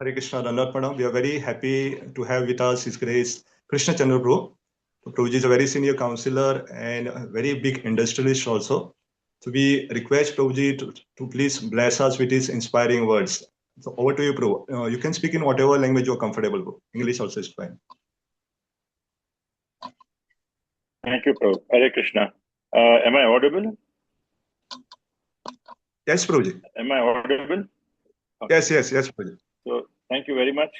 Hare Krishna, Dandavat. We are very happy to have with us His Grace Krishna Chandra Prabhu. So Prabhuji is a very senior counselor and a very big industrialist also. So we request Prabhuji to please bless us with his inspiring words. So over to you, Prabhu. You can speak in whatever language you are comfortable with. English also is fine. Thank you, Prabhu. Hare Krishna. Am I audible? Yes, Prabhuji. Am I audible? Okay. Yes, Prabhuji. So, thank you very much.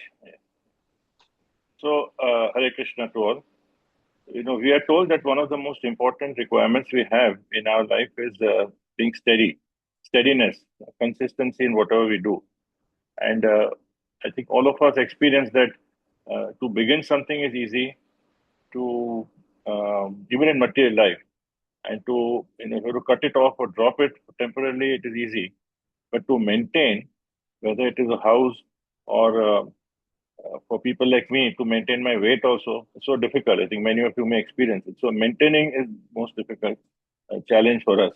So, Hare Krishna to all. We are told that one of the most important requirements we have in our life is being steadiness, consistency in whatever we do. And I think all of us experience that to begin something is easy, to even in material life, and to cut it off or drop it temporarily, it is easy. But to maintain, whether it is a house or for people like me to maintain my weight also, it's so difficult. I think many of you may experience it. So maintaining is most difficult challenge for us.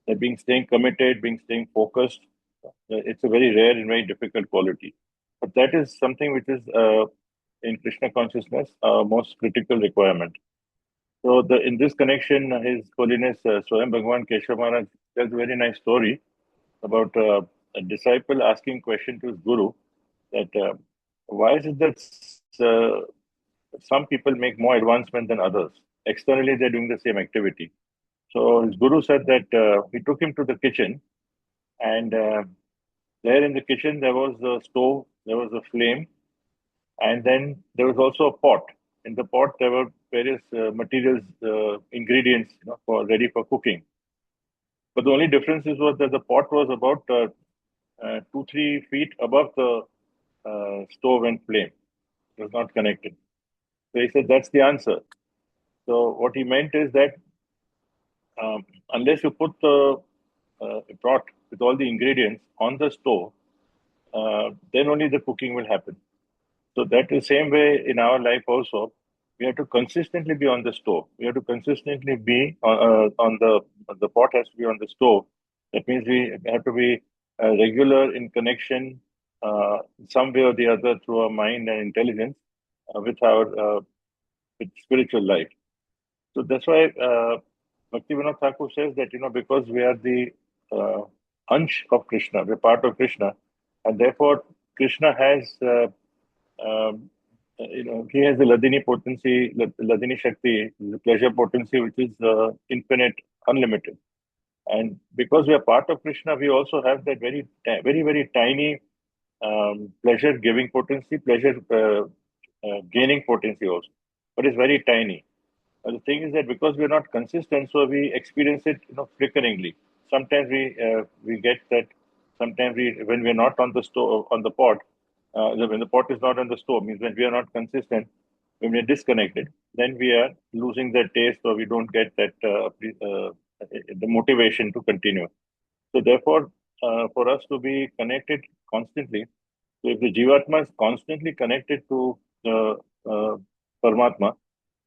That staying committed, staying focused, it's a very rare and very difficult quality. But that is something which is in Krishna consciousness most critical requirement. So in this connection, His Holiness Swayam Bhagavan Keshav Maharaj tells a very nice story about a disciple asking question to his guru that why is it that some people make more advancement than others? Externally, they're doing the same activity. So his guru said that he took him to the kitchen, and there in the kitchen there was a stove, there was a flame, and then there was also a pot. In the pot there were various materials, ingredients, ready for cooking. But the only difference was that the pot was about 2-3 feet above the stove and flame. It was not connected. So he said that's the answer. So what he meant is that unless you put the pot with all the ingredients on the stove, then only the cooking will happen. So that is the same way in our life also. We have to consistently be on the stove. We have to consistently be on the pot has to be on the stove. That means we have to be regular in connection some way or the other through our mind and intelligence with our with spiritual life. So that's why Bhaktivinoda Thakur says that, because we are the Ansh of Krishna, we're part of Krishna, and therefore Krishna has he has the Ladini potency, Ladini Shakti, the pleasure potency, which is infinite, unlimited. And because we are part of Krishna, we also have that very, very tiny pleasure-giving potency, pleasure-gaining potency also. But it's very tiny. The thing is that because we are not consistent, so we experience it, flickeringly. Sometimes we get that. Sometimes when we are not on the stove, on the pot, when the pot is not on the stove, means when we are not consistent, when we are disconnected, then we are losing that taste, or we don't get that the motivation to continue. So therefore, for us to be connected constantly, so if the Jīvātmā is constantly connected to the Paramātmā,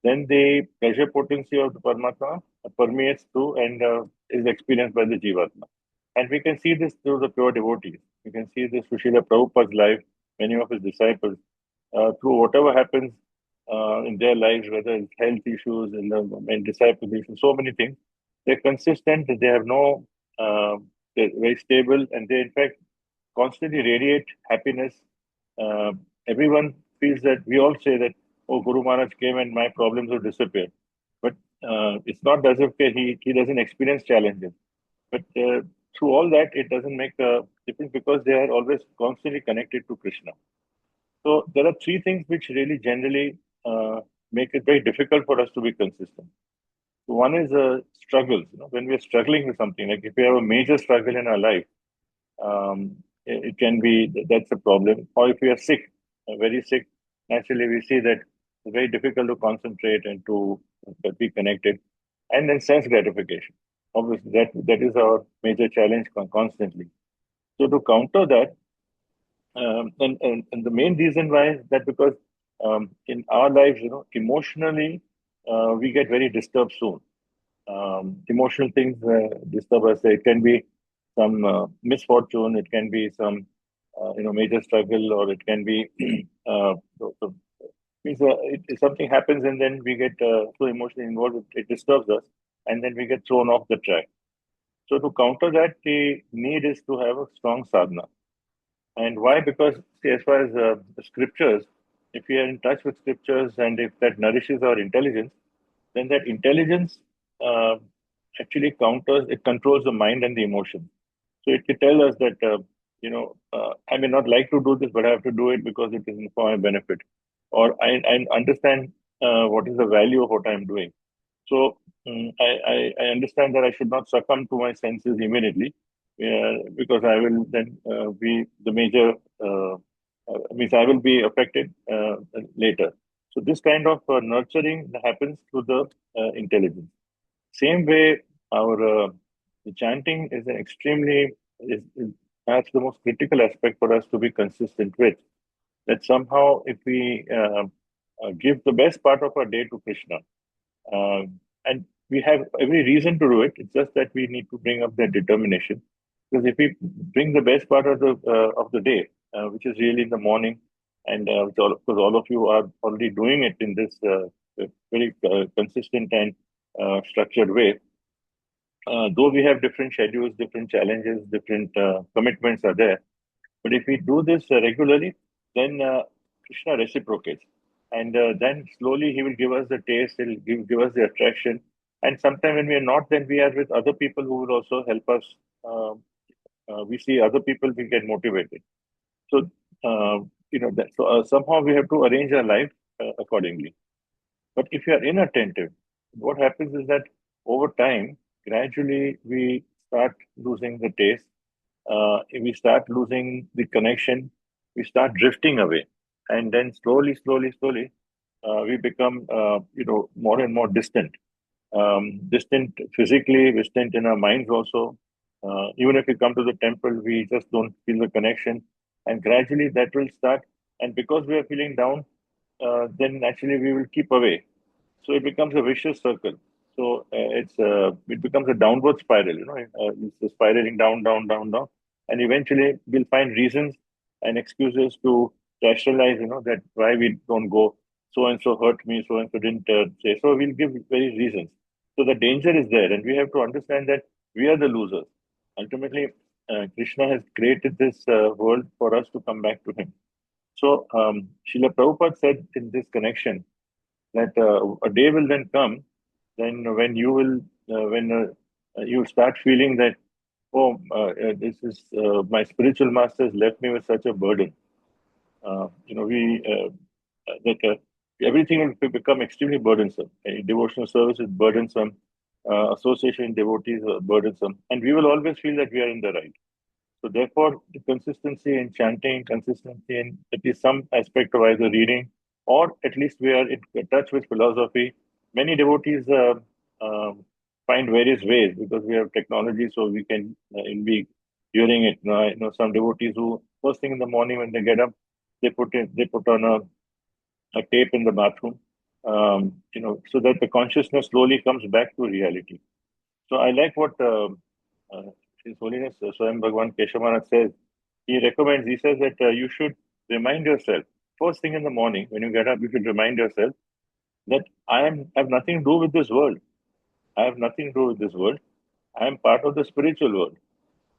then the pleasure potency of the Paramātmā permeates through and is experienced by the Jīvātmā. And we can see this through the pure devotees. We can see this through Srila Prabhupāda's life, many of his disciples, through whatever happens in their lives, whether it's health issues and disciple issues, so many things. They're consistent, they have they're very stable, and they in fact constantly radiate happiness. Everyone feels that, we all say that, oh, Guru Maharaj came and my problems will disappear. But it's not as if he doesn't experience challenges. But through all that, it doesn't make a difference because they are always constantly connected to Krishna. So there are three things which really generally make it very difficult for us to be consistent. So one is struggles. When we are struggling with something, like if we have a major struggle in our life, it can be that's a problem. Or if we are sick, very sick, naturally we see that it's very difficult to concentrate and to be connected. And then sense gratification. Obviously, that is our major challenge constantly. So to counter that, and the main reason why is that because in our lives, emotionally, we get very disturbed soon. Emotional things disturb us. It can be some misfortune. It can be some major struggle, or it can be means something happens and then we get so emotionally involved, it disturbs us, and then we get thrown off the track. So to counter that, the need is to have a strong sadhana. And why? Because see, as far as the scriptures, if we are in touch with scriptures and if that nourishes our intelligence, then that intelligence uh, actually it controls the mind and the emotion. So it can tell us that, I may not like to do this, but I have to do it because it is for my benefit. Or I understand what is the value of what I'm doing. So I understand that I should not succumb to my senses immediately, because I will then be the major, means I will be affected later. So this kind of nurturing happens through the intelligence. Same way, our the chanting is an is perhaps the most critical aspect for us to be consistent with. That somehow, if we give the best part of our day to Krishna, and we have every reason to do it. It's just that we need to bring up that determination. Because if we bring the best part of the day, which is really in the morning, and because all of you are already doing it in this very consistent and structured way, though we have different schedules, different challenges, different commitments are there. But if we do this regularly, then Krishna reciprocates. And then slowly he will give us the taste, he'll give us the attraction. And sometime when we are not, then we are with other people who will also help us. We see other people, we get motivated. So, somehow we have to arrange our life accordingly. But if you are inattentive, what happens is that over time, gradually we start losing the taste, we start losing the connection, we start drifting away, and then slowly, we become, more and more distant. Distant physically, distant in our minds also. Even if we come to the temple, we just don't feel the connection, and gradually that will start. And because we are feeling down, then actually we will keep away. So it becomes a vicious circle. So it becomes a downward spiral. It's spiraling down, and eventually we'll find reasons and excuses to rationalize. That why we don't go. So and so hurt me. So and so didn't say. So we'll give very reasons. So the danger is there, and we have to understand that we are the losers. Ultimately, Krishna has created this world for us to come back to Him. So Srila Prabhupada said in this connection that a day will then come then when you will when you start feeling that, oh, this is my spiritual master has left me with such a burden. We that everything will become extremely burdensome. Devotional service is burdensome. Association devotees are burdensome, and we will always feel that we are in the right. So therefore, the consistency in chanting, consistency in at least some aspect of either reading, or at least we are in touch with philosophy. Many devotees find various ways because we have technology, so we can be hearing it. Some devotees who first thing in the morning when they get up, they put on a tape in the bathroom, so that the consciousness slowly comes back to reality. So I like what His Holiness Swayam Bhagavan Keshav says. He recommends, he says that you should remind yourself, first thing in the morning, when you get up, you should remind yourself that I have nothing to do with this world. I have nothing to do with this world. I am part of the spiritual world.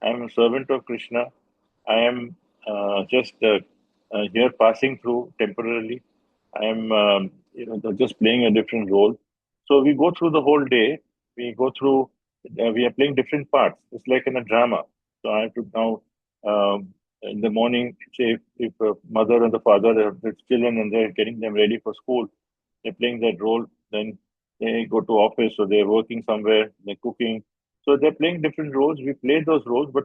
I am a servant of Krishna. I am just here passing through temporarily. I am just playing a different role. So we go through the whole day. We go through. We are playing different parts. It's like in a drama. So I have to now in the morning, say if a mother and the father have their children and they're getting them ready for school, they're playing that role. Then they go to office or they're working somewhere. They're cooking. So they're playing different roles. We play those roles, but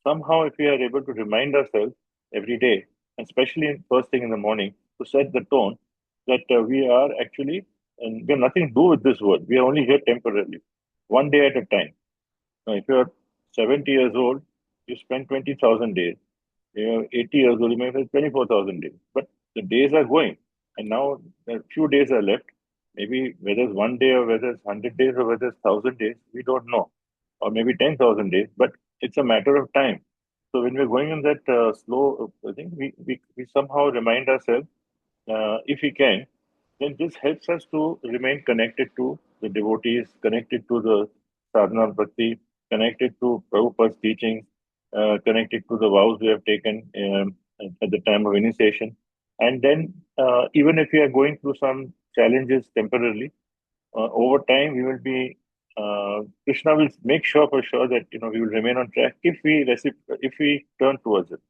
somehow if we are able to remind ourselves every day, especially in first thing in the morning, to set the tone that we are actually, and we have nothing to do with this world. We are only here temporarily, one day at a time. Now, if you're 70 years old, you spend 20,000 days. You're 80 years old, you may have 24,000 days. But the days are going, and now a few days are left. Maybe whether it's one day or whether it's 100 days or whether it's 1,000 days, we don't know. Or maybe 10,000 days, but it's a matter of time. So when we're going in that slow thing, we somehow remind ourselves, if we can, then this helps us to remain connected to the devotees, connected to the sadhana bhakti, connected to Prabhupada's teachings, connected to the vows we have taken at the time of initiation. And then, even if we are going through some challenges temporarily, over time we will be Krishna will make sure for sure that we will remain on track if we turn towards it.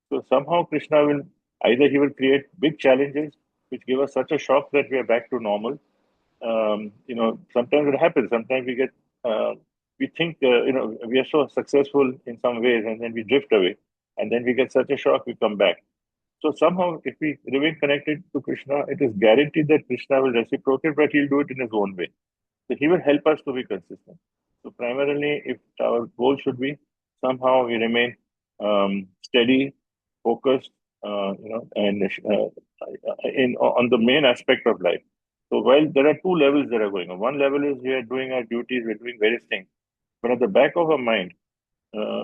So somehow Krishna will either he will create big challenges which give us such a shock that we are back to normal. Sometimes it happens. Sometimes we think we are so successful in some ways, and then we drift away, and then we get such a shock, we come back. So somehow, if we remain connected to Krishna, it is guaranteed that Krishna will reciprocate, but he'll do it in his own way. So he will help us to be consistent. So primarily, if our goal should be somehow we remain steady, focused, and on the main aspect of life. So while there are two levels that are going on, one level is we are doing our duties, we're doing various things, but at the back of our mind,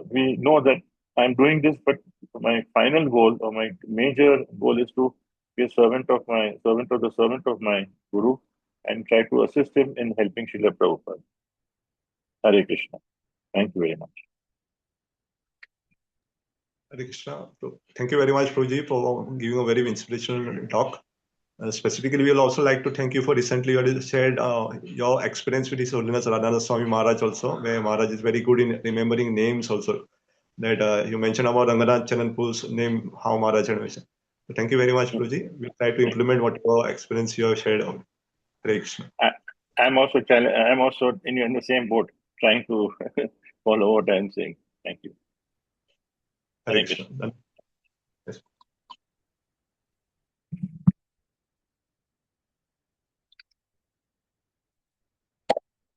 we know that I'm doing this, but my final goal or my major goal is to be a servant of my Guru and try to assist him in helping Srila Prabhupada. Hare Krishna. Thank you very much. Hare Krishna. So, thank you very much, Prabhuji, for giving a very inspirational talk. Specifically, we will also like to thank you for recently you shared your experience with His Holiness Radhanath Swami Maharaj also, where Maharaj is very good in remembering names also. That you mentioned about Ranganath Chananpur's name, how Maharaj had mentioned. So thank you very much, Prabhuji. We'll try to implement whatever experience you have shared out. Hare Krishna. I'm also in the same boat, trying to follow what I'm saying. Thank you. Hare Krishna.